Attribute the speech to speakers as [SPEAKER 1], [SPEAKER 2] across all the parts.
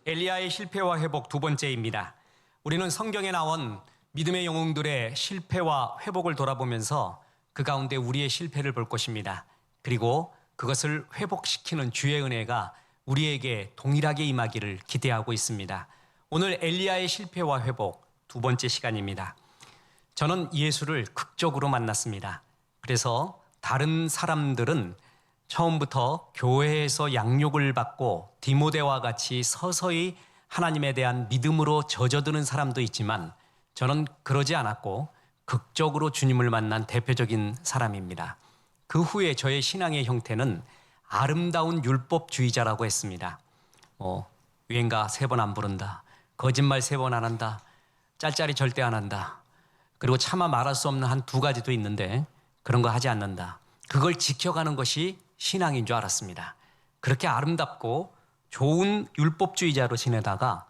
[SPEAKER 1] 엘리야의 실패와 회복 두 번째입니다. 우리는 성경에 나온 믿음의 영웅들의 실패와 회복을 돌아보면서 그 가운데 우리의 실패를 볼 것입니다. 그리고 그것을 회복시키는 주의 은혜가 우리에게 동일하게 임하기를 기대하고 있습니다. 오늘 엘리야의 실패와 회복 두 번째 시간입니다. 저는 예수를 극적으로 만났습니다. 그래서 다른 사람들은 처음부터 교회에서 양육을 받고 디모데와 같이 서서히 하나님에 대한 믿음으로 젖어드는 사람도 있지만 저는 그러지 않았고 극적으로 주님을 만난 대표적인 사람입니다. 그 후에 저의 신앙의 형태는 아름다운 율법주의자라고 했습니다. 유행가 3번 안 부른다, 거짓말 3번 안 한다, 짤짤이 절대 안 한다, 그리고 차마 말할 수 없는 한 2가지도 있는데 그런 거 하지 않는다. 그걸 지켜가는 것이 신앙인 줄 알았습니다. 그렇게 아름답고 좋은 율법주의자로 지내다가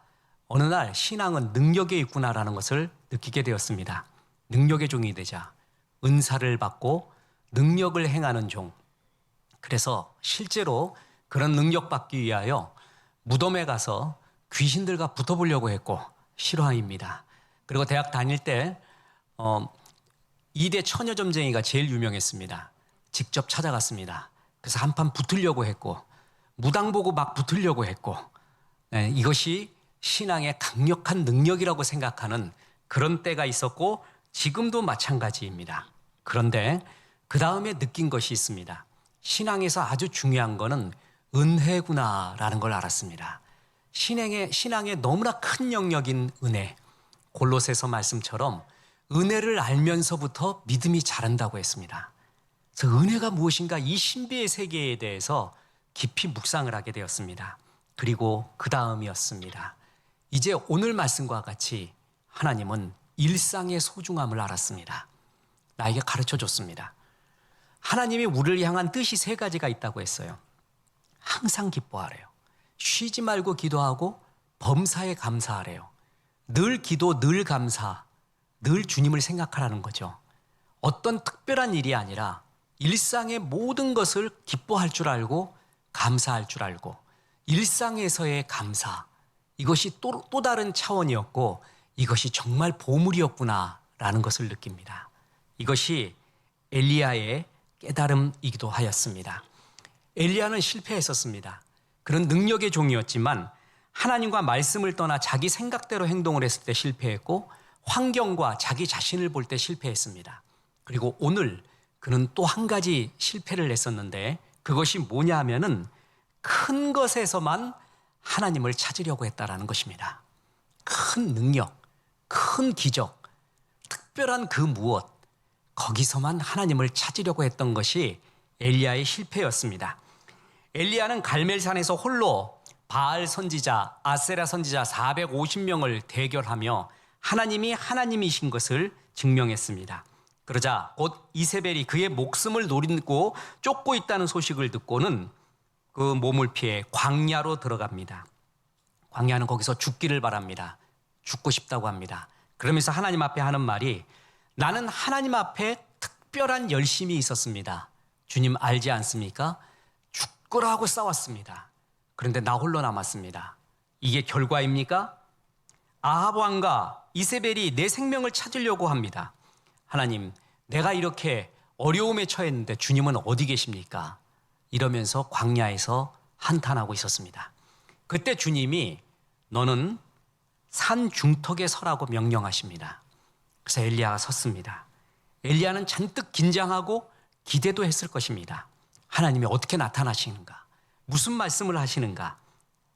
[SPEAKER 1] 어느 날 신앙은 능력에 있구나라는 것을 느끼게 되었습니다. 능력의 종이 되자 은사를 받고 능력을 행하는 종. 그래서 실제로 그런 능력 받기 위하여 무덤에 가서 귀신들과 붙어보려고 했고 실화입니다. 그리고 대학 다닐 때 2대 처녀점쟁이가 제일 유명했습니다. 직접 찾아갔습니다. 그래서 한판 붙으려고 했고 무당 보고 막 붙으려고 했고 이것이 신앙의 강력한 능력이라고 생각하는 그런 때가 있었고 지금도 마찬가지입니다. 그런데 그 다음에 느낀 것이 있습니다. 신앙에서 아주 중요한 거는 은혜구나라는 걸 알았습니다. 신앙의 너무나 큰 영역인 은혜. 골로새서 말씀처럼 은혜를 알면서부터 믿음이 자란다고 했습니다. 그래서 은혜가 무엇인가 이 신비의 세계에 대해서 깊이 묵상을 하게 되었습니다. 그리고 그 다음이었습니다. 이제 오늘 말씀과 같이 하나님은 일상의 소중함을 알았습니다. 나에게 가르쳐 줬습니다. 하나님이 우리를 향한 뜻이 3가지가 있다고 했어요. 항상 기뻐하래요. 쉬지 말고 기도하고 범사에 감사하래요. 늘 기도, 늘 감사, 늘 주님을 생각하라는 거죠. 어떤 특별한 일이 아니라 일상의 모든 것을 기뻐할 줄 알고 감사할 줄 알고 일상에서의 감사, 이것이 또 다른 차원이었고 이것이 정말 보물이었구나라는 것을 느낍니다. 이것이 엘리야의 깨달음이기도 하였습니다. 엘리야는 실패했었습니다. 그런 능력의 종이었지만 하나님과 말씀을 떠나 자기 생각대로 행동을 했을 때 실패했고 환경과 자기 자신을 볼 때 실패했습니다. 그리고 오늘 그는 또 한 가지 실패를 했었는데 그것이 뭐냐 하면은 큰 것에서만 하나님을 찾으려고 했다라는 것입니다. 큰 능력, 큰 기적, 특별한 그 무엇, 거기서만 하나님을 찾으려고 했던 것이 엘리야의 실패였습니다. 엘리야는 갈멜산에서 홀로 바알 선지자, 아세라 선지자 450명을 대결하며 하나님이 하나님이신 것을 증명했습니다. 그러자 곧 이세벨이 그의 목숨을 노리고 쫓고 있다는 소식을 듣고는 그 몸을 피해 광야로 들어갑니다. 광야는 거기서 죽기를 바랍니다. 죽고 싶다고 합니다. 그러면서 하나님 앞에 하는 말이 나는 하나님 앞에 특별한 열심이 있었습니다. 주님 알지 않습니까? 죽으라고 싸웠습니다. 그런데 나 홀로 남았습니다. 이게 결과입니까? 아합 왕과 이세벨이 내 생명을 찾으려고 합니다. 하나님, 내가 이렇게 어려움에 처했는데 주님은 어디 계십니까? 이러면서 광야에서 한탄하고 있었습니다. 그때 주님이 너는 산 중턱에 서라고 명령하십니다. 그래서 엘리야가 섰습니다. 엘리야는 잔뜩 긴장하고 기대도 했을 것입니다. 하나님이 어떻게 나타나시는가? 무슨 말씀을 하시는가?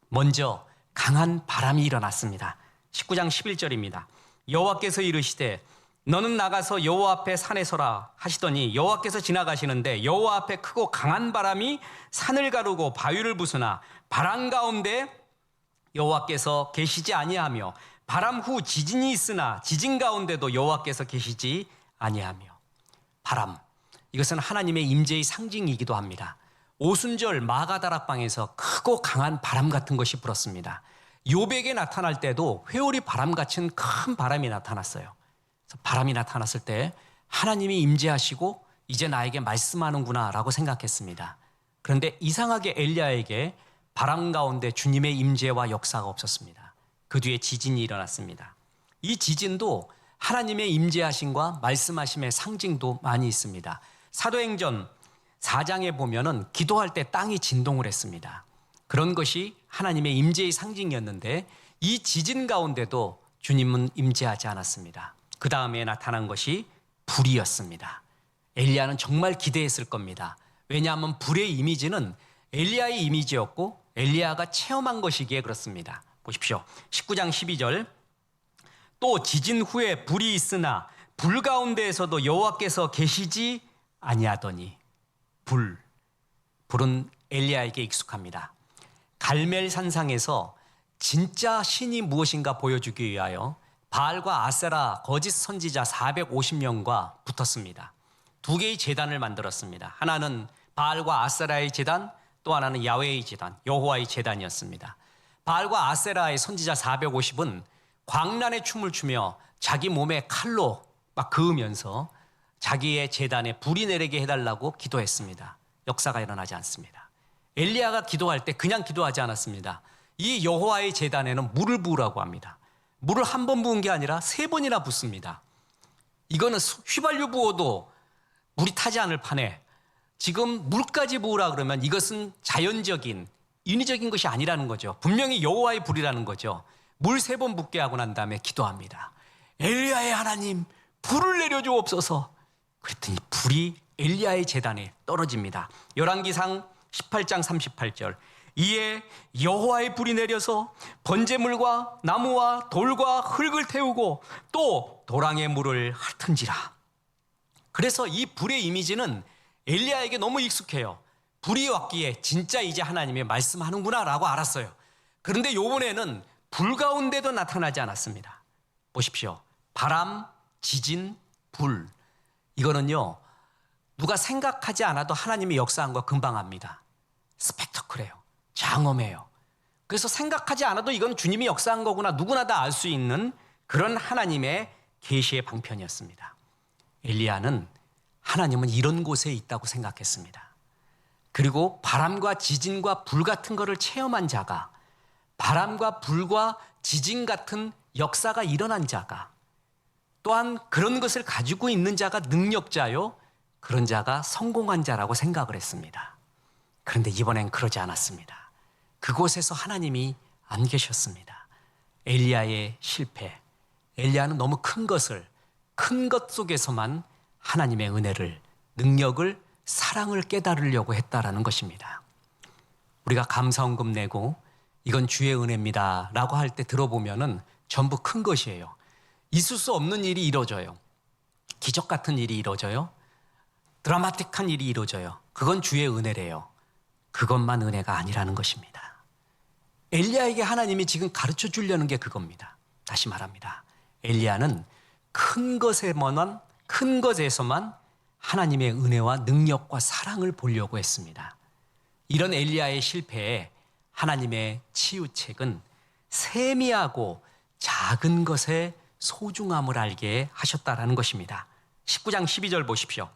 [SPEAKER 1] 먼저 강한 바람이 일어났습니다. 19장 11절입니다. 여호와께서 이르시되 너는 나가서 여호와 앞에 산에 서라 하시더니 여호와께서 지나가시는데 여호와 앞에 크고 강한 바람이 산을 가르고 바위를 부수나 바람 가운데 여호와께서 계시지 아니하며 바람 후 지진이 있으나 지진 가운데도 여호와께서 계시지 아니하며. 바람, 이것은 하나님의 임재의 상징이기도 합니다. 오순절 마가다락방에서 크고 강한 바람 같은 것이 불었습니다. 요백에 나타날 때도 회오리 바람 같은 큰 바람이 나타났어요. 그래서 바람이 나타났을 때 하나님이 임재하시고 이제 나에게 말씀하는구나 라고 생각했습니다. 그런데 이상하게 엘리야에게 바람 가운데 주님의 임재와 역사가 없었습니다. 그 뒤에 지진이 일어났습니다. 이 지진도 하나님의 임재하심과 말씀하심의 상징도 많이 있습니다. 사도행전 4장에 보면은 기도할 때 땅이 진동을 했습니다. 그런 것이 하나님의 임재의 상징이었는데 이 지진 가운데도 주님은 임재하지 않았습니다. 그 다음에 나타난 것이 불이었습니다. 엘리야는 정말 기대했을 겁니다. 왜냐하면 불의 이미지는 엘리야의 이미지였고 엘리야가 체험한 것이기에 그렇습니다. 보십시오. 19장 12절 또 지진 후에 불이 있으나 불 가운데에서도 여호와께서 계시지 아니하더니 불은 엘리야에게 익숙합니다. 갈멜 산상에서 진짜 신이 무엇인가 보여주기 위하여 바알과 아세라 거짓 선지자 450명과 붙었습니다. 두 개의 제단을 만들었습니다. 하나는 바알과 아세라의 제단, 또 하나는 야훼의 제단, 여호와의 제단이었습니다. 바알과 아세라의 선지자 450은 광란의 춤을 추며 자기 몸에 칼로 막 그으면서 자기의 제단에 불이 내리게 해달라고 기도했습니다. 역사가 일어나지 않습니다. 엘리야가 기도할 때 그냥 기도하지 않았습니다. 이 여호와의 제단에는 물을 부으라고 합니다. 물을 한 번 부은 게 아니라 3번이나 붓습니다. 이거는 휘발유 부어도 물이 타지 않을 판에 지금 물까지 부으라 그러면 이것은 자연적인 인위적인 것이 아니라는 거죠. 분명히 여호와의 불이라는 거죠. 물 3번 붓게 하고 난 다음에 기도합니다. 엘리야의 하나님 불을 내려주옵소서. 그랬더니 불이 엘리야의 제단에 떨어집니다. 열왕기상 18장 38절 이에 여호와의 불이 내려서 번제물과 나무와 돌과 흙을 태우고 또 도랑의 물을 핥은지라. 그래서 이 불의 이미지는 엘리야에게 너무 익숙해요. 불이 왔기에 진짜 이제 하나님이 말씀하는구나 라고 알았어요. 그런데 이번에는 불 가운데도 나타나지 않았습니다. 보십시오. 바람, 지진, 불. 이거는요 누가 생각하지 않아도 하나님의 역사한 거 금방 압니다. 스펙터클해요. 장엄해요. 그래서 생각하지 않아도 이건 주님이 역사한 거구나 누구나 다 알 수 있는 그런 하나님의 계시의 방편이었습니다. 엘리야는 하나님은 이런 곳에 있다고 생각했습니다. 그리고 바람과 지진과 불 같은 것을 체험한 자가, 바람과 불과 지진 같은 역사가 일어난 자가, 또한 그런 것을 가지고 있는 자가 능력자요, 그런 자가 성공한 자라고 생각을 했습니다. 그런데 이번엔 그러지 않았습니다. 그곳에서 하나님이 안 계셨습니다. 엘리야의 실패, 엘리야는 너무 큰 것 속에서만 하나님의 은혜를, 능력을, 사랑을 깨달으려고 했다라는 것입니다. 우리가 감사헌금 내고 이건 주의 은혜입니다 라고 할 때 들어보면은 전부 큰 것이에요. 있을 수 없는 일이 이루어져요. 기적 같은 일이 이루어져요. 드라마틱한 일이 이루어져요. 그건 주의 은혜래요. 그것만 은혜가 아니라는 것입니다. 엘리야에게 하나님이 지금 가르쳐 주려는 게 그겁니다. 다시 말합니다. 엘리야는 큰 것에서만 하나님의 은혜와 능력과 사랑을 보려고 했습니다. 이런 엘리야의 실패에 하나님의 치유책은 세미하고 작은 것의 소중함을 알게 하셨다라는 것입니다. 19장 12절 보십시오.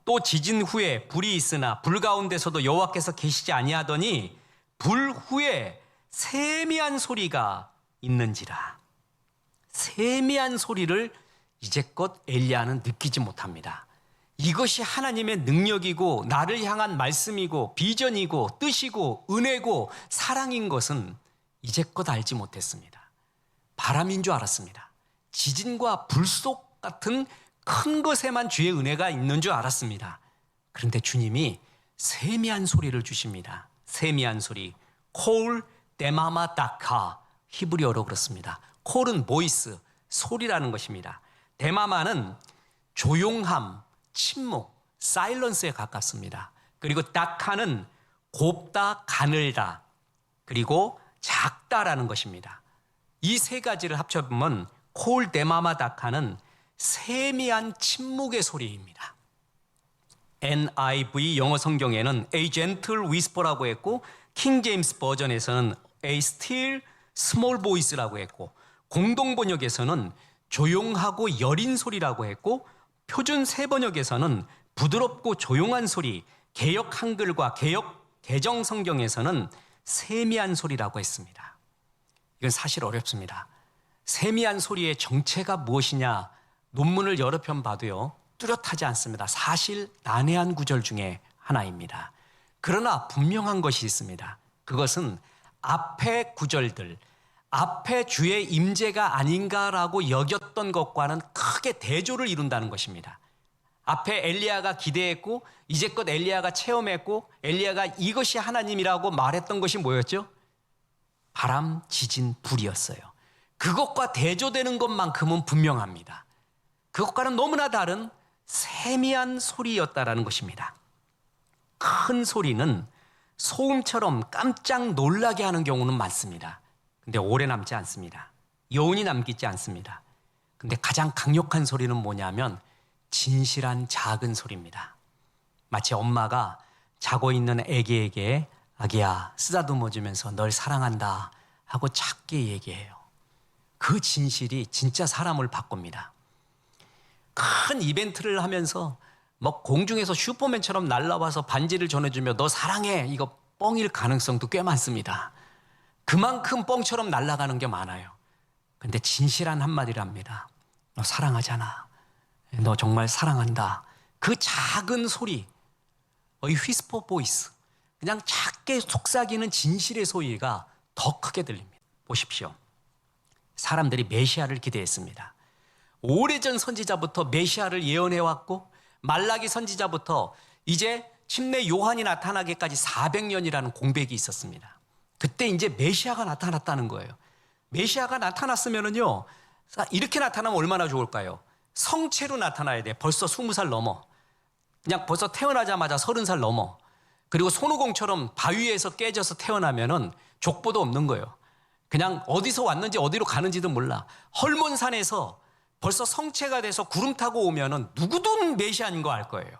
[SPEAKER 1] 또 지진 후에 불이 있으나 불 가운데서도 여호와께서 계시지 아니하더니 불 후에 세미한 소리가 있는지라. 세미한 소리를 이제껏 엘리야는 느끼지 못합니다. 이것이 하나님의 능력이고 나를 향한 말씀이고 비전이고 뜻이고 은혜고 사랑인 것은 이제껏 알지 못했습니다. 바람인 줄 알았습니다. 지진과 불속 같은 큰 것에만 주의 은혜가 있는 줄 알았습니다. 그런데 주님이 세미한 소리를 주십니다. 세미한 소리. 콜 데마마 다카, 히브리어로 그렇습니다. 콜은 보이스, 소리라는 것입니다. 데마마는 조용함, 침묵, 사일런스에 가깝습니다. 그리고 다카는 곱다, 가늘다, 그리고 작다라는 것입니다. 이 세 가지를 합쳐보면 콜 데마마 다카는 세미한 침묵의 소리입니다. NIV 영어 성경에는 A gentle whisper라고 했고 킹 제임스 버전에서는 A still small voice라고 했고 공동 번역에서는 조용하고 여린 소리라고 했고 표준 세 번역에서는 부드럽고 조용한 소리, 개역 한글과 개역 개정 성경에서는 세미한 소리라고 했습니다. 이건 사실 어렵습니다. 세미한 소리의 정체가 무엇이냐 논문을 여러 편 봐도요 뚜렷하지 않습니다. 사실 난해한 구절 중에 하나입니다. 그러나 분명한 것이 있습니다. 그것은 앞의 구절들, 앞에 주의 임재가 아닌가라고 여겼던 것과는 크게 대조를 이룬다는 것입니다. 앞에 엘리야가 기대했고 이제껏 엘리야가 체험했고 엘리야가 이것이 하나님이라고 말했던 것이 뭐였죠? 바람, 지진, 불이었어요. 그것과 대조되는 것만큼은 분명합니다. 그것과는 너무나 다른 세미한 소리였다라는 것입니다. 큰 소리는 소음처럼 깜짝 놀라게 하는 경우는 많습니다. 근데 오래 남지 않습니다. 여운이 남기지 않습니다. 근데 가장 강력한 소리는 뭐냐면 진실한 작은 소리입니다. 마치 엄마가 자고 있는 아기에게 아기야 쓰다듬어주면서 널 사랑한다 하고 작게 얘기해요. 그 진실이 진짜 사람을 바꿉니다. 큰 이벤트를 하면서 뭐 공중에서 슈퍼맨처럼 날아와서 반지를 전해주며 너 사랑해 이거 뻥일 가능성도 꽤 많습니다. 그만큼 뻥처럼 날아가는 게 많아요. 근데 진실한 한마디랍니다. 너 사랑하잖아. 너 정말 사랑한다. 그 작은 소리, 휘스퍼 보이스, 그냥 작게 속삭이는 진실의 소리가 더 크게 들립니다. 보십시오. 사람들이 메시아를 기대했습니다. 오래전 선지자부터 메시아를 예언해왔고 말라기 선지자부터 이제 침례 요한이 나타나기까지 400년이라는 공백이 있었습니다. 그때 이제 메시아가 나타났다는 거예요. 메시아가 나타났으면은요, 이렇게 나타나면 얼마나 좋을까요? 성체로 나타나야 돼. 벌써 20살 넘어. 그냥 벌써 태어나자마자 30살 넘어. 그리고 손오공처럼 바위에서 깨져서 태어나면은 족보도 없는 거예요. 그냥 어디서 왔는지 어디로 가는지도 몰라. 헐몬산에서 벌써 성체가 돼서 구름 타고 오면은 누구든 메시아인 거 알 거예요.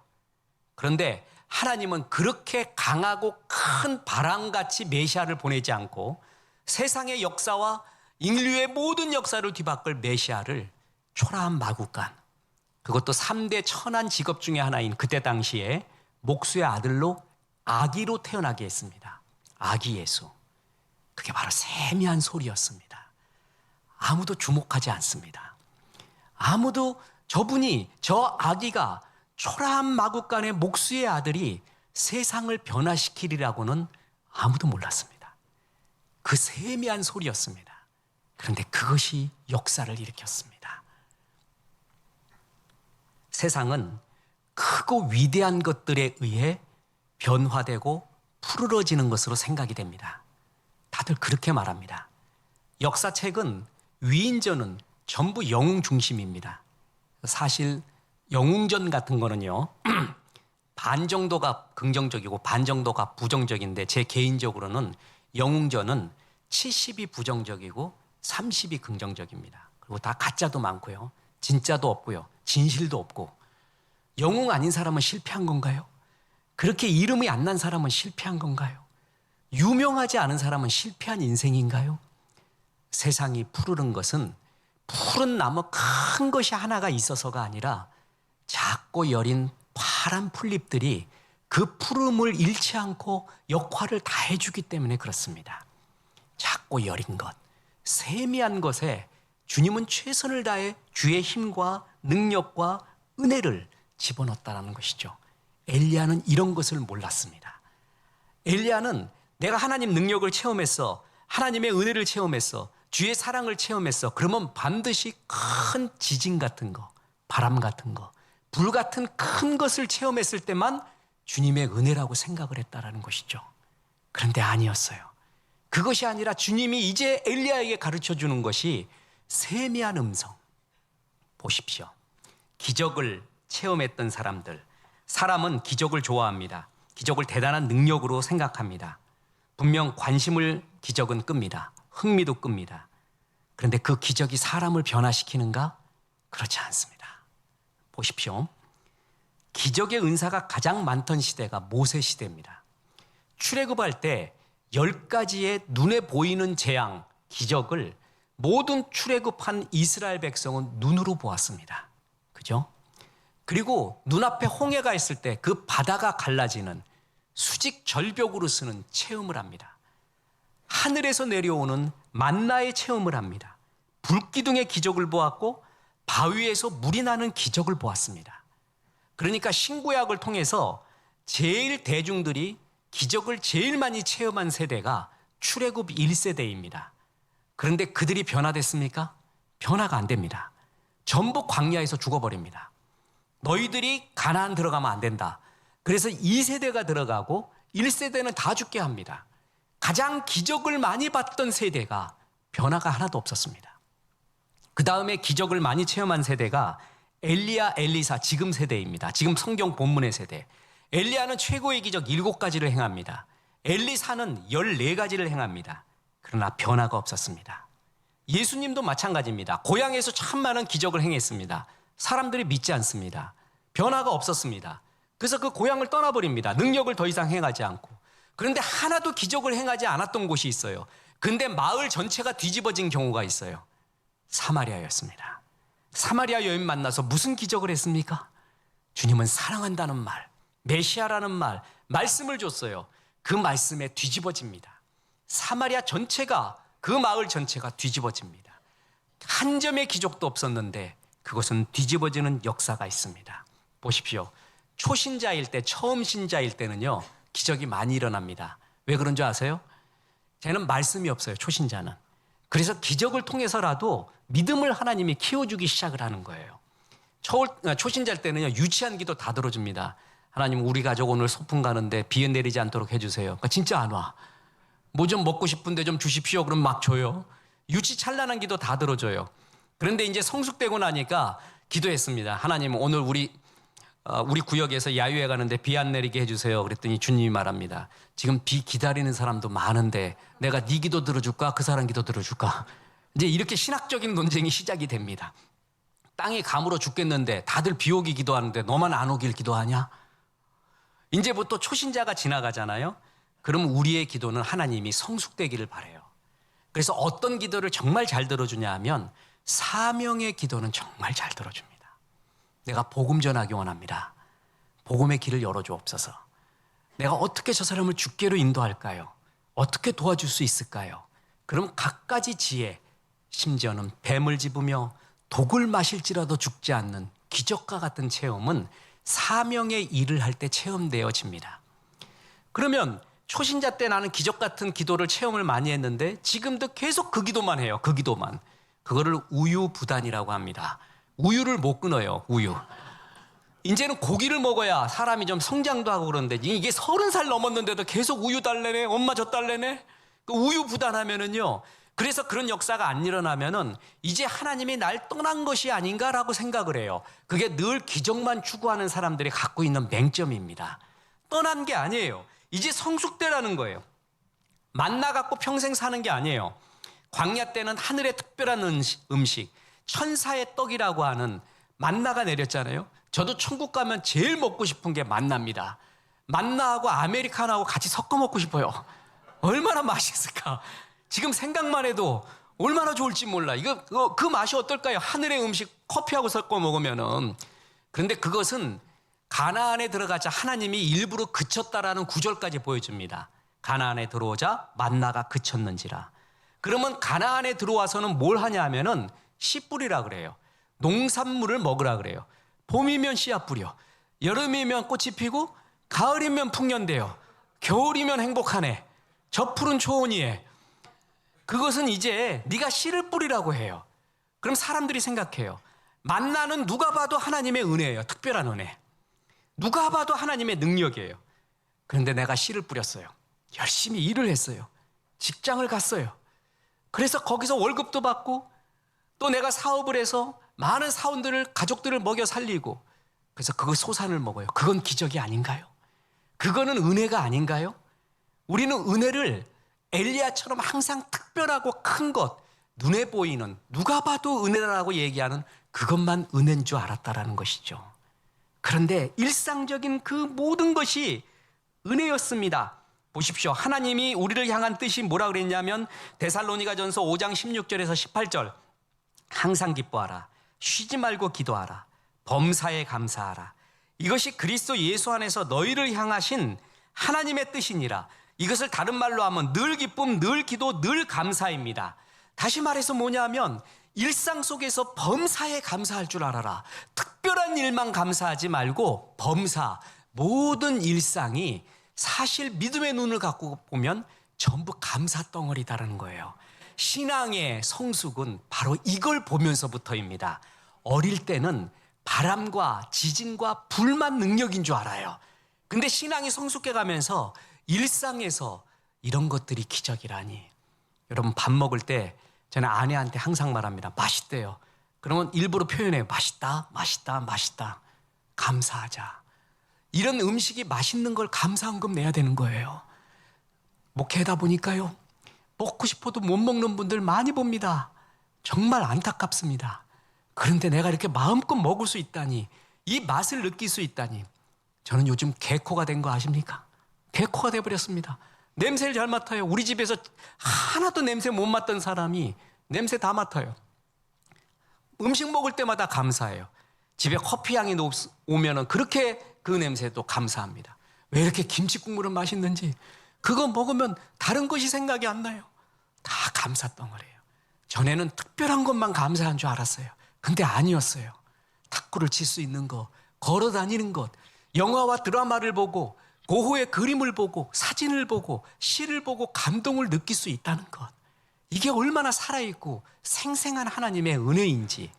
[SPEAKER 1] 그런데 하나님은 그렇게 강하고 큰 바람같이 메시아를 보내지 않고 세상의 역사와 인류의 모든 역사를 뒤바꿀 메시아를 초라한 마구간, 그것도 3대 천한 직업 중에 하나인 그때 당시에 목수의 아들로 아기로 태어나게 했습니다. 아기 예수. 그게 바로 세미한 소리였습니다. 아무도 주목하지 않습니다. 아무도 저분이, 저 아기가 초라한 마구간의 목수의 아들이 세상을 변화시키리라고는 아무도 몰랐습니다. 그 세미한 소리였습니다. 그런데 그것이 역사를 일으켰습니다. 세상은 크고 위대한 것들에 의해 변화되고 푸르러지는 것으로 생각이 됩니다. 다들 그렇게 말합니다. 역사책은 위인전은 전부 영웅 중심입니다. 사실 영웅전 같은 거는요, 반 정도가 긍정적이고 반 정도가 부정적인데 제 개인적으로는 영웅전은 70이 부정적이고 30이 긍정적입니다. 그리고 다 가짜도 많고요. 진짜도 없고요. 진실도 없고. 영웅 아닌 사람은 실패한 건가요? 그렇게 이름이 안 난 사람은 실패한 건가요? 유명하지 않은 사람은 실패한 인생인가요? 세상이 푸르른 것은 푸른 나무 큰 것이 하나가 있어서가 아니라 작고 여린 파란 풀잎들이 그 푸름을 잃지 않고 역할을 다 해주기 때문에 그렇습니다. 작고 여린 것, 세미한 것에 주님은 최선을 다해 주의 힘과 능력과 은혜를 집어넣었다는 것이죠. 엘리야는 이런 것을 몰랐습니다. 엘리야는 내가 하나님 능력을 체험했어. 하나님의 은혜를 체험했어. 주의 사랑을 체험했어. 그러면 반드시 큰 지진 같은 거, 바람 같은 거, 불 같은 큰 것을 체험했을 때만 주님의 은혜라고 생각을 했다라는 것이죠. 그런데 아니었어요. 그것이 아니라 주님이 이제 엘리야에게 가르쳐 주는 것이 세미한 음성. 보십시오. 기적을 체험했던 사람은 기적을 좋아합니다. 기적을 대단한 능력으로 생각합니다. 분명 관심을 기적은 끕니다. 흥미도 끕니다. 그런데 그 기적이 사람을 변화시키는가? 그렇지 않습니다. 보십시오. 기적의 은사가 가장 많던 시대가 모세 시대입니다. 출애굽할 때 10가지의 눈에 보이는 재앙, 기적을 모든 출애굽한 이스라엘 백성은 눈으로 보았습니다. 그죠? 그리고 눈앞에 홍해가 있을 때 그 바다가 갈라지는 수직 절벽으로 쓰는 체험을 합니다. 하늘에서 내려오는 만나의 체험을 합니다. 불기둥의 기적을 보았고 바위에서 물이 나는 기적을 보았습니다. 그러니까 신구약을 통해서 제일 대중들이 기적을 제일 많이 체험한 세대가 출애굽 1세대입니다. 그런데 그들이 변화됐습니까? 변화가 안 됩니다. 전부 광야에서 죽어버립니다. 너희들이 가나안 들어가면 안 된다. 그래서 2세대가 들어가고 1세대는 다 죽게 합니다. 가장 기적을 많이 봤던 세대가 변화가 하나도 없었습니다. 그 다음에 기적을 많이 체험한 세대가 엘리야, 엘리사, 지금 세대입니다. 지금 성경 본문의 세대. 엘리야는 최고의 기적 7가지를 행합니다. 엘리사는 14가지를 행합니다. 그러나 변화가 없었습니다. 예수님도 마찬가지입니다. 고향에서 참 많은 기적을 행했습니다. 사람들이 믿지 않습니다. 변화가 없었습니다. 그래서 그 고향을 떠나버립니다. 능력을 더 이상 행하지 않고. 그런데 하나도 기적을 행하지 않았던 곳이 있어요. 근데 마을 전체가 뒤집어진 경우가 있어요. 사마리아였습니다. 사마리아 여인 만나서 무슨 기적을 했습니까? 주님은 사랑한다는 말, 메시아라는 말, 말씀을 줬어요. 그 말씀에 뒤집어집니다. 사마리아 전체가, 그 마을 전체가 뒤집어집니다. 한 점의 기적도 없었는데 그것은 뒤집어지는 역사가 있습니다. 보십시오. 초신자일 때, 처음 신자일 때는요, 기적이 많이 일어납니다. 왜 그런 줄 아세요? 쟤는 말씀이 없어요, 초신자는. 그래서 기적을 통해서라도 믿음을 하나님이 키워주기 시작을 하는 거예요. 초신자일 때는요, 유치한 기도 다 들어줍니다. 하나님, 우리 가족 오늘 소풍 가는데 비 내리지 않도록 해주세요. 그러니까 진짜 안 와. 뭐 좀 먹고 싶은데 좀 주십시오. 그럼 막 줘요. 유치찬란한 기도 다 들어줘요. 그런데 이제 성숙되고 나니까 기도했습니다. 하나님, 오늘 우리 구역에서 야유회 가는데 비 안 내리게 해주세요. 그랬더니 주님이 말합니다. 지금 비 기다리는 사람도 많은데 내가 네 기도 들어줄까? 그 사람 기도 들어줄까? 이제 이렇게 신학적인 논쟁이 시작이 됩니다. 땅이 가물어 죽겠는데 다들 비 오기 기도하는데 너만 안 오길 기도하냐? 이제부터 초신자가 지나가잖아요. 그럼 우리의 기도는 하나님이 성숙되기를 바라요. 그래서 어떤 기도를 정말 잘 들어주냐 하면 사명의 기도는 정말 잘 들어줍니다. 내가 복음 전하기 원합니다. 복음의 길을 열어주옵소서. 내가 어떻게 저 사람을 주께로 인도할까요? 어떻게 도와줄 수 있을까요? 그럼 갖가지 지혜, 심지어는 뱀을 집으며 독을 마실지라도 죽지 않는 기적과 같은 체험은 사명의 일을 할 때 체험되어집니다. 그러면 초신자 때 나는 기적 같은 기도를 체험을 많이 했는데 지금도 계속 그 기도만 해요. 그 기도만. 그거를 우유부단이라고 합니다. 우유를 못 끊어요. 우유. 이제는 고기를 먹어야 사람이 좀 성장도 하고 그런데 이게 30살 넘었는데도 계속 우유 달래네. 엄마 저 달래네. 그 우유부단하면은요. 그래서 그런 역사가 안 일어나면은 이제 하나님이 날 떠난 것이 아닌가라고 생각을 해요. 그게 늘 기적만 추구하는 사람들이 갖고 있는 맹점입니다. 떠난 게 아니에요. 이제 성숙되라는 거예요. 만나 갖고 평생 사는 게 아니에요. 광야 때는 하늘의 특별한 음식, 천사의 떡이라고 하는 만나가 내렸잖아요. 저도 천국 가면 제일 먹고 싶은 게 만나입니다. 만나하고 아메리카노하고 같이 섞어 먹고 싶어요. 얼마나 맛있을까? 지금 생각만 해도 얼마나 좋을지 몰라. 그 맛이 어떨까요? 하늘의 음식 커피하고 섞어 먹으면은. 그런데 그것은 가나안에 들어가자 하나님이 일부러 그쳤다라는 구절까지 보여줍니다. 가나안에 들어오자 만나가 그쳤는지라. 그러면 가나안에 들어와서는 뭘 하냐 하면은 씨 뿌리라 그래요. 농산물을 먹으라 그래요. 봄이면 씨앗 뿌려. 여름이면 꽃이 피고 가을이면 풍년돼요. 겨울이면 행복하네. 저 푸른 초원이에. 그것은 이제 네가 씨를 뿌리라고 해요. 그럼 사람들이 생각해요. 만나는 누가 봐도 하나님의 은혜예요. 특별한 은혜. 누가 봐도 하나님의 능력이에요. 그런데 내가 씨를 뿌렸어요. 열심히 일을 했어요. 직장을 갔어요. 그래서 거기서 월급도 받고 또 내가 사업을 해서 많은 사원들을, 가족들을 먹여 살리고 그래서 그 소산을 먹어요. 그건 기적이 아닌가요? 그거는 은혜가 아닌가요? 우리는 은혜를 엘리야처럼 항상 특별하고 큰 것, 눈에 보이는, 누가 봐도 은혜라고 얘기하는 그것만 은혜인 줄 알았다라는 것이죠. 그런데 일상적인 그 모든 것이 은혜였습니다. 보십시오. 하나님이 우리를 향한 뜻이 뭐라 그랬냐면 데살로니가전서 5장 16절에서 18절. 항상 기뻐하라. 쉬지 말고 기도하라. 범사에 감사하라. 이것이 그리스도 예수 안에서 너희를 향하신 하나님의 뜻이니라. 이것을 다른 말로 하면 늘 기쁨, 늘 기도, 늘 감사입니다. 다시 말해서 뭐냐면 일상 속에서 범사에 감사할 줄 알아라. 특별한 일만 감사하지 말고 범사, 모든 일상이 사실 믿음의 눈을 갖고 보면 전부 감사 덩어리다라는 거예요. 신앙의 성숙은 바로 이걸 보면서부터입니다. 어릴 때는 바람과 지진과 불만 능력인 줄 알아요. 근데 신앙이 성숙해 가면서 일상에서 이런 것들이 기적이라니. 여러분 밥 먹을 때 저는 아내한테 항상 말합니다. 맛있대요. 그러면 일부러 표현해요. 맛있다, 맛있다, 맛있다. 감사하자. 이런 음식이 맛있는 걸 감사헌금 내야 되는 거예요. 목회하다 보니까요. 먹고 싶어도 못 먹는 분들 많이 봅니다. 정말 안타깝습니다. 그런데 내가 이렇게 마음껏 먹을 수 있다니, 이 맛을 느낄 수 있다니. 저는 요즘 개코가 된 거 아십니까? 개코가 돼버렸습니다. 냄새를 잘 맡아요. 우리 집에서 하나도 냄새 못 맡던 사람이 냄새 다 맡아요. 음식 먹을 때마다 감사해요. 집에 커피 향이 오면은 그렇게 그 냄새도 감사합니다. 왜 이렇게 김치 국물은 맛있는지, 그거 먹으면 다른 것이 생각이 안 나요. 다 감사 덩어리예요. 전에는 특별한 것만 감사한 줄 알았어요. 근데 아니었어요. 탁구를 칠 수 있는 것, 걸어 다니는 것, 영화와 드라마를 보고 고흐의 그림을 보고 사진을 보고 시를 보고 감동을 느낄 수 있다는 것, 이게 얼마나 살아있고 생생한 하나님의 은혜인지,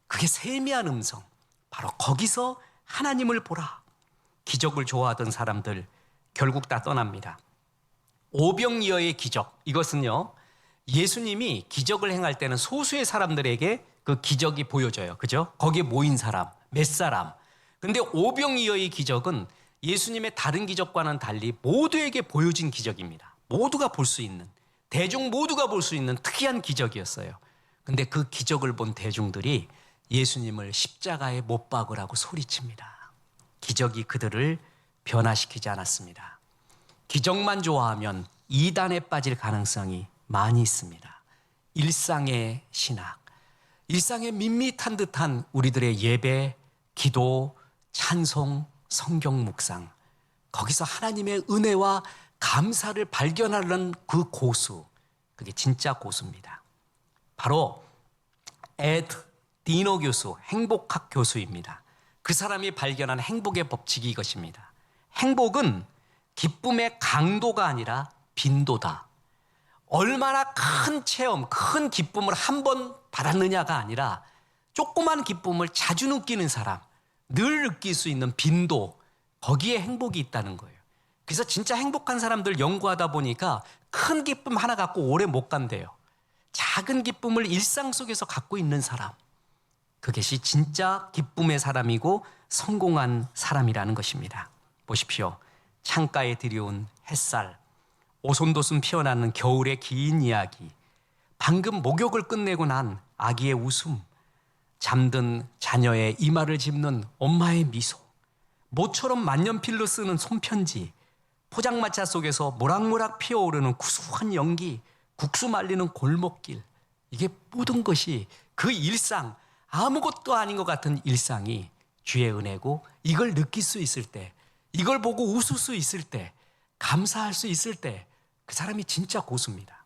[SPEAKER 1] 그게 세미한 음성, 바로 거기서 하나님을 보라. 기적을 좋아하던 사람들 결국 다 떠납니다. 오병이어의 기적, 이것은요 예수님이 기적을 행할 때는 소수의 사람들에게 그 기적이 보여져요. 그죠? 거기에 모인 사람, 몇 사람. 근데 오병이어의 기적은 예수님의 다른 기적과는 달리 모두에게 보여진 기적입니다. 모두가 볼 수 있는, 대중 모두가 볼 수 있는 특이한 기적이었어요. 근데 그 기적을 본 대중들이 예수님을 십자가에 못 박으라고 소리칩니다. 기적이 그들을 변화시키지 않았습니다. 기적만 좋아하면 이단에 빠질 가능성이 많이 있습니다. 일상의 신학, 일상의 밋밋한 듯한 우리들의 예배, 기도, 찬송, 성경 묵상, 거기서 하나님의 은혜와 감사를 발견하는 그 고수, 그게 진짜 고수입니다. 바로 에드 디노 교수, 행복학 교수입니다. 그 사람이 발견한 행복의 법칙이 이것입니다. 행복은 기쁨의 강도가 아니라 빈도다. 얼마나 큰 체험, 큰 기쁨을 한 번 받았느냐가 아니라 조그만 기쁨을 자주 느끼는 사람, 늘 느낄 수 있는 빈도, 거기에 행복이 있다는 거예요. 그래서 진짜 행복한 사람들 연구하다 보니까 큰 기쁨 하나 갖고 오래 못 간대요. 작은 기쁨을 일상 속에서 갖고 있는 사람, 그것이 진짜 기쁨의 사람이고 성공한 사람이라는 것입니다. 보십시오. 창가에 들여온 햇살, 오손도손 피어나는 겨울의 긴 이야기, 방금 목욕을 끝내고 난 아기의 웃음, 잠든 자녀의 이마를 짚는 엄마의 미소, 모처럼 만년필로 쓰는 손편지, 포장마차 속에서 모락모락 피어오르는 구수한 연기, 국수 말리는 골목길, 이게 모든 것이 그 일상, 아무것도 아닌 것 같은 일상이 주의 은혜고, 이걸 느낄 수 있을 때, 이걸 보고 웃을 수 있을 때, 감사할 수 있을 때 그 사람이 진짜 고수입니다.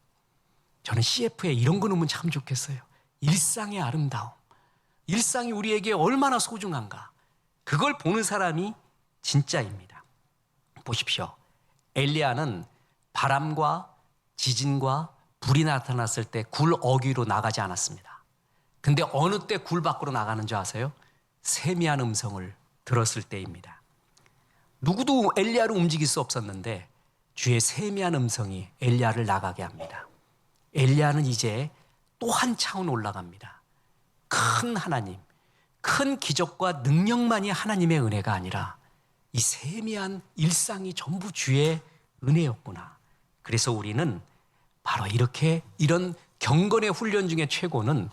[SPEAKER 1] 저는 CF에 이런 거 넣으면 참 좋겠어요. 일상의 아름다움, 일상이 우리에게 얼마나 소중한가, 그걸 보는 사람이 진짜입니다. 보십시오. 엘리야는 바람과 지진과 불이 나타났을 때 굴 어귀로 나가지 않았습니다. 근데 어느 때 굴 밖으로 나가는 줄 아세요? 세미한 음성을 들었을 때입니다. 누구도 엘리야를 움직일 수 없었는데 주의 세미한 음성이 엘리야를 나가게 합니다. 엘리야는 이제 또 한 차원 올라갑니다. 큰 하나님, 큰 기적과 능력만이 하나님의 은혜가 아니라 이 세미한 일상이 전부 주의 은혜였구나. 그래서 우리는 바로 이렇게, 이런 경건의 훈련 중에 최고는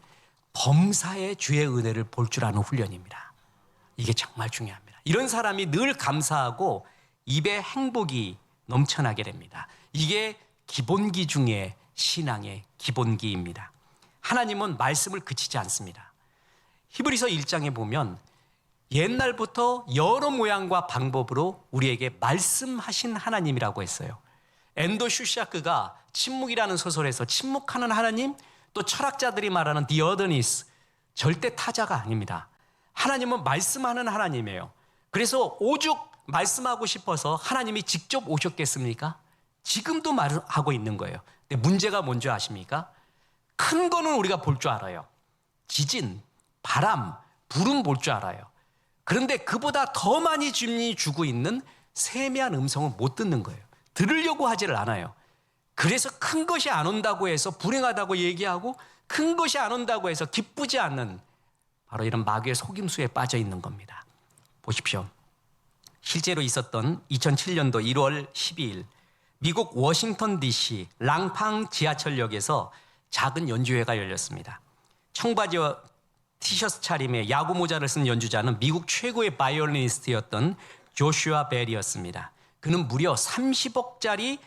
[SPEAKER 1] 범사의 주의 은혜를 볼 줄 아는 훈련입니다. 이게 정말 중요합니다. 이런 사람이 늘 감사하고 입에 행복이 넘쳐나게 됩니다. 이게 기본기 중에 신앙의 기본기입니다. 하나님은 말씀을 그치지 않습니다. 히브리서 1장에 보면 옛날부터 여러 모양과 방법으로 우리에게 말씀하신 하나님이라고 했어요. 앤더 슈샤크가 침묵이라는 소설에서 침묵하는 하나님, 또 철학자들이 말하는 The Otherness, 절대 타자가 아닙니다. 하나님은 말씀하는 하나님이에요. 그래서 오죽 말씀하고 싶어서 하나님이 직접 오셨겠습니까? 지금도 말하고 있는 거예요. 근데 문제가 뭔지 아십니까? 큰 거는 우리가 볼 줄 알아요. 지진, 바람, 불은 볼 줄 알아요. 그런데 그보다 더 많이 주님이 주고 있는 세미한 음성은 못 듣는 거예요. 들으려고 하지를 않아요. 그래서 큰 것이 안 온다고 해서 불행하다고 얘기하고 큰 것이 안 온다고 해서 기쁘지 않는 바로 이런 마귀의 속임수에 빠져 있는 겁니다. 보십시오. 실제로 있었던 2007년도 1월 12일 미국 워싱턴 DC 랑팡 지하철역에서 작은 연주회가 열렸습니다. 청바지와 티셔츠 차림에 야구 모자를 쓴 연주자는 미국 최고의 바이올리니스트였던 조슈아 벨이었습니다. 그는 무려 30억짜리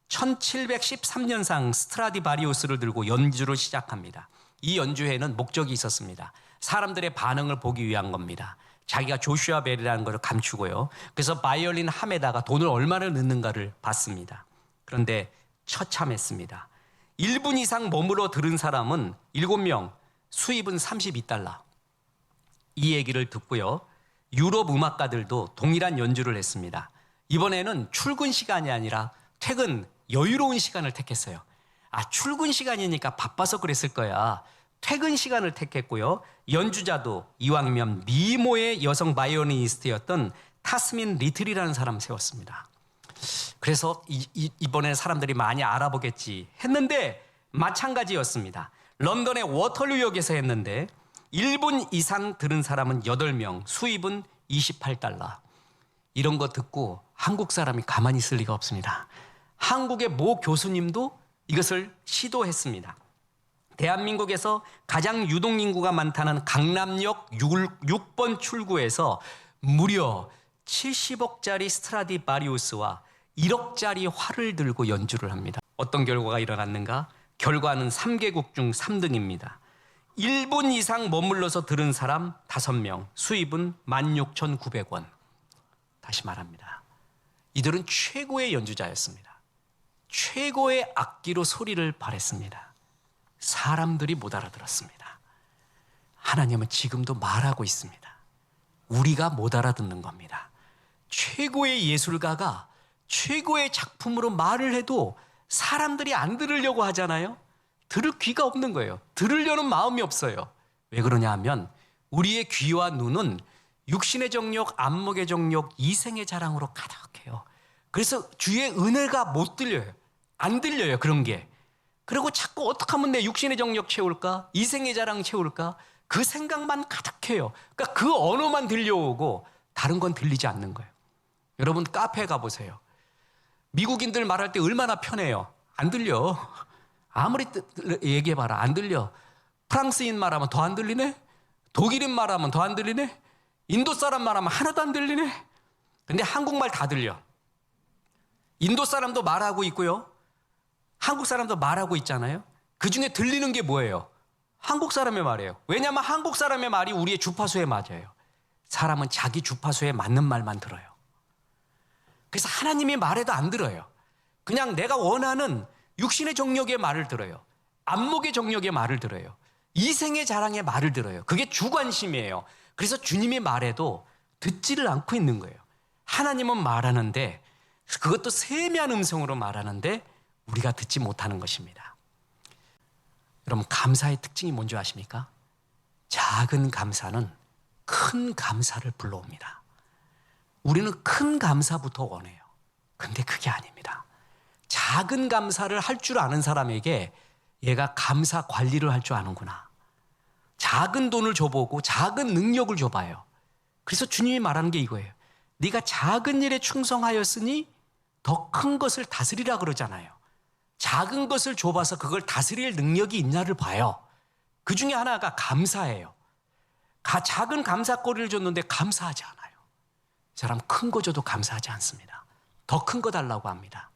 [SPEAKER 1] 1713년상 스트라디바리우스를 들고 연주를 시작합니다. 이 연주회는 목적이 있었습니다. 사람들의 반응을 보기 위한 겁니다. 자기가 조슈아 벨이라는 것을 감추고요. 그래서 바이올린 함에다가 돈을 얼마나 넣는가를 봤습니다. 그런데 처참했습니다. 1분 이상 머물러 들은 사람은 7명, 수입은 $32. 이 얘기를 듣고요. 유럽 음악가들도 동일한 연주를 했습니다. 이번에는 출근 시간이 아니라 퇴근, 여유로운 시간을 택했어요. 출근 시간이니까 바빠서 그랬을 거야. 퇴근 시간을 택했고요. 연주자도 이왕이면 미모의 여성 바이올리니스트였던 타스민 리틀이라는 사람을 세웠습니다. 그래서 이번에 사람들이 많이 알아보겠지 했는데 마찬가지였습니다. 런던의 워털루역에서 했는데 1분 이상 들은 사람은 8명, 수입은 $28. 이런 거 듣고 한국 사람이 가만히 있을 리가 없습니다. 한국의 모 교수님도 이것을 시도했습니다. 대한민국에서 가장 유동인구가 많다는 강남역 6번 출구에서 무려 70억짜리 스트라디바리우스와 1억짜리 활을 들고 연주를 합니다. 어떤 결과가 일어났는가? 결과는 3개국 중 3등입니다. 1분 이상 머물러서 들은 사람 5명, 수입은 16,900원. 다시 말합니다. 이들은 최고의 연주자였습니다. 최고의 악기로 소리를 발했습니다. 사람들이 못 알아들었습니다. 하나님은 지금도 말하고 있습니다. 우리가 못 알아듣는 겁니다. 최고의 예술가가 최고의 작품으로 말을 해도 사람들이 안 들으려고 하잖아요. 들을 귀가 없는 거예요. 들으려는 마음이 없어요. 왜 그러냐 하면 우리의 귀와 눈은 육신의 정욕, 안목의 정욕, 이생의 자랑으로 가득해요. 그래서 주의 은혜가 못 들려요. 안 들려요, 그런 게. 그리고 자꾸 어떻게 하면 내 육신의 정욕 채울까? 이생의 자랑 채울까? 그 생각만 가득해요. 그러니까 그 언어만 들려오고 다른 건 들리지 않는 거예요. 여러분 카페에 가보세요. 미국인들 말할 때 얼마나 편해요. 안 들려. 아무리 얘기해봐라. 안 들려. 프랑스인 말하면 더 안 들리네? 독일인 말하면 더 안 들리네? 인도 사람 말하면 하나도 안 들리네? 근데 한국말 다 들려. 인도 사람도 말하고 있고요. 한국 사람도 말하고 있잖아요. 그 중에 들리는 게 뭐예요? 한국 사람의 말이에요. 왜냐하면 한국 사람의 말이 우리의 주파수에 맞아요. 사람은 자기 주파수에 맞는 말만 들어요. 그래서 하나님이 말해도 안 들어요. 그냥 내가 원하는 육신의 정욕의 말을 들어요. 안목의 정욕의 말을 들어요. 이생의 자랑의 말을 들어요. 그게 주관심이에요. 그래서 주님이 말해도 듣지를 않고 있는 거예요. 하나님은 말하는데 그것도 세미한 음성으로 말하는데 우리가 듣지 못하는 것입니다. 여러분 감사의 특징이 뭔지 아십니까? 작은 감사는 큰 감사를 불러옵니다. 우리는 큰 감사부터 원해요. 근데 그게 아닙니다. 작은 감사를 할 줄 아는 사람에게 얘가 감사 관리를 할 줄 아는구나. 작은 돈을 줘보고 작은 능력을 줘봐요. 그래서 주님이 말하는 게 이거예요. 네가 작은 일에 충성하였으니 더 큰 것을 다스리라 그러잖아요. 작은 것을 줘봐서 그걸 다스릴 능력이 있냐를 봐요. 그 중에 하나가 감사예요. 작은 감사거리를 줬는데 감사하지 않아요. 이 사람 큰 거 줘도 감사하지 않습니다. 더 큰 거 달라고 합니다.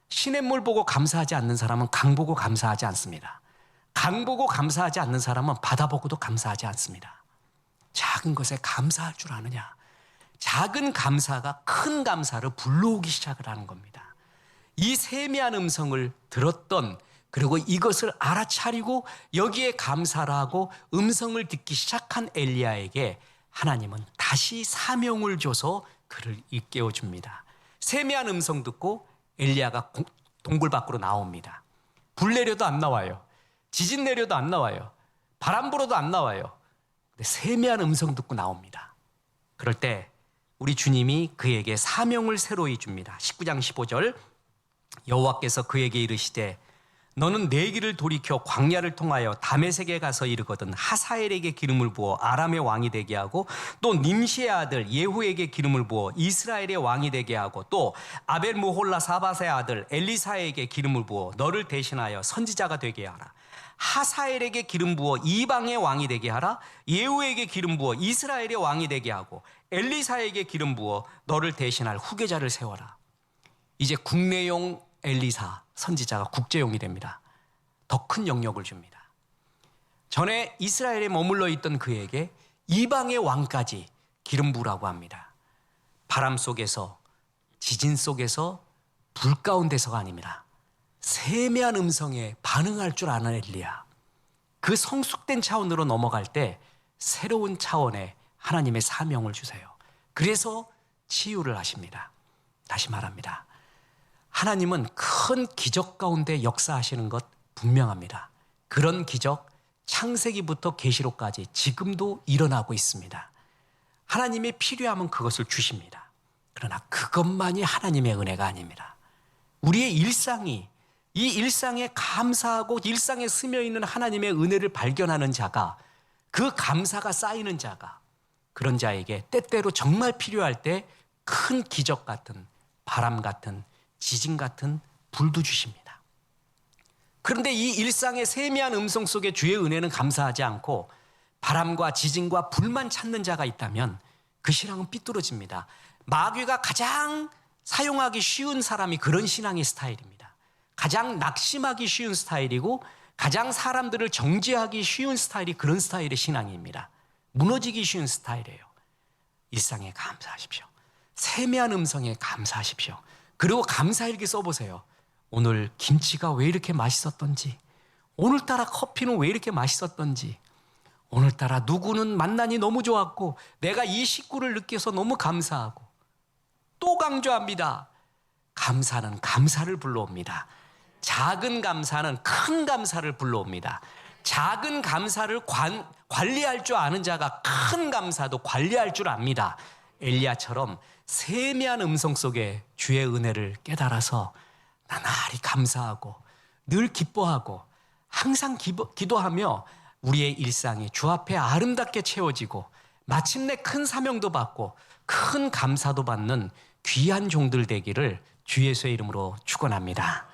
[SPEAKER 1] 시냇물 보고 감사하지 않는 사람은 강 보고 감사하지 않습니다. 강 보고 감사하지 않는 사람은 바다 보고도 감사하지 않습니다. 작은 것에 감사할 줄 아느냐? 작은 감사가 큰 감사를 불러오기 시작을 하는 겁니다. 이 세미한 음성을 들었던, 그리고 이것을 알아차리고 여기에 감사를 하고 음성을 듣기 시작한 엘리야에게 하나님은 다시 사명을 줘서 그를 일깨워 줍니다. 세미한 음성 듣고 엘리야가 동굴 밖으로 나옵니다. 불 내려도 안 나와요. 지진 내려도 안 나와요. 바람 불어도 안 나와요. 근데 세미한 음성 듣고 나옵니다. 그럴 때 우리 주님이 그에게 사명을 새로이 줍니다. 19장 15절, 여호와께서 그에게 이르시되 너는 내 길을 돌이켜 광야를 통하여 다메섹에 가서 이르거든 하사엘에게 기름을 부어 아람의 왕이 되게 하고, 또 님시의 아들 예후에게 기름을 부어 이스라엘의 왕이 되게 하고, 또 아벨 무홀라 사밧의 아들 엘리사에게 기름을 부어 너를 대신하여 선지자가 되게 하라. 하사엘에게 기름 부어 이방의 왕이 되게 하라. 예후에게 기름 부어 이스라엘의 왕이 되게 하고, 엘리사에게 기름 부어 너를 대신할 후계자를 세워라. 이제 국내용 엘리사 선지자가 국제용이 됩니다. 더 큰 영역을 줍니다. 전에 이스라엘에 머물러 있던 그에게 이방의 왕까지 기름 부으라고 합니다. 바람 속에서, 지진 속에서, 불 가운데서가 아닙니다. 세미한 음성에 반응할 줄 아는 엘리야. 그 성숙된 차원으로 넘어갈 때 새로운 차원의 하나님의 사명을 주세요. 그래서 치유를 하십니다. 다시 말합니다. 하나님은 큰 기적 가운데 역사하시는 것 분명합니다. 그런 기적 창세기부터 계시록까지 지금도 일어나고 있습니다. 하나님이 필요하면 그것을 주십니다. 그러나 그것만이 하나님의 은혜가 아닙니다. 우리의 일상이, 이 일상에 감사하고 일상에 스며있는 하나님의 은혜를 발견하는 자가, 그 감사가 쌓이는 자가, 그런 자에게 때때로 정말 필요할 때 큰 기적 같은, 바람 같은, 지진 같은 불도 주십니다. 그런데 이 일상의 세미한 음성 속에 주의 은혜는 감사하지 않고 바람과 지진과 불만 찾는 자가 있다면 그 신앙은 삐뚤어집니다. 마귀가 가장 사용하기 쉬운 사람이 그런 신앙의 스타일입니다. 가장 낙심하기 쉬운 스타일이고 가장 사람들을 정죄하기 쉬운 스타일이 그런 스타일의 신앙입니다. 무너지기 쉬운 스타일이에요. 일상에 감사하십시오. 세미한 음성에 감사하십시오. 그리고 감사일기 써보세요. 오늘 김치가 왜 이렇게 맛있었던지, 오늘따라 커피는 왜 이렇게 맛있었던지, 오늘따라 누구는 만나니 너무 좋았고 내가 이 식구를 느껴서 너무 감사하고. 또 강조합니다. 감사는 감사를 불러옵니다. 작은 감사는 큰 감사를 불러옵니다. 작은 감사를 관리할 줄 아는 자가 큰 감사도 관리할 줄 압니다. 엘리야처럼 세미한 음성 속에 주의 은혜를 깨달아서 나날이 감사하고 늘 기뻐하고 항상 기도하며 우리의 일상이 주 앞에 아름답게 채워지고 마침내 큰 사명도 받고 큰 감사도 받는 귀한 종들 되기를 주 예수의 이름으로 축원합니다.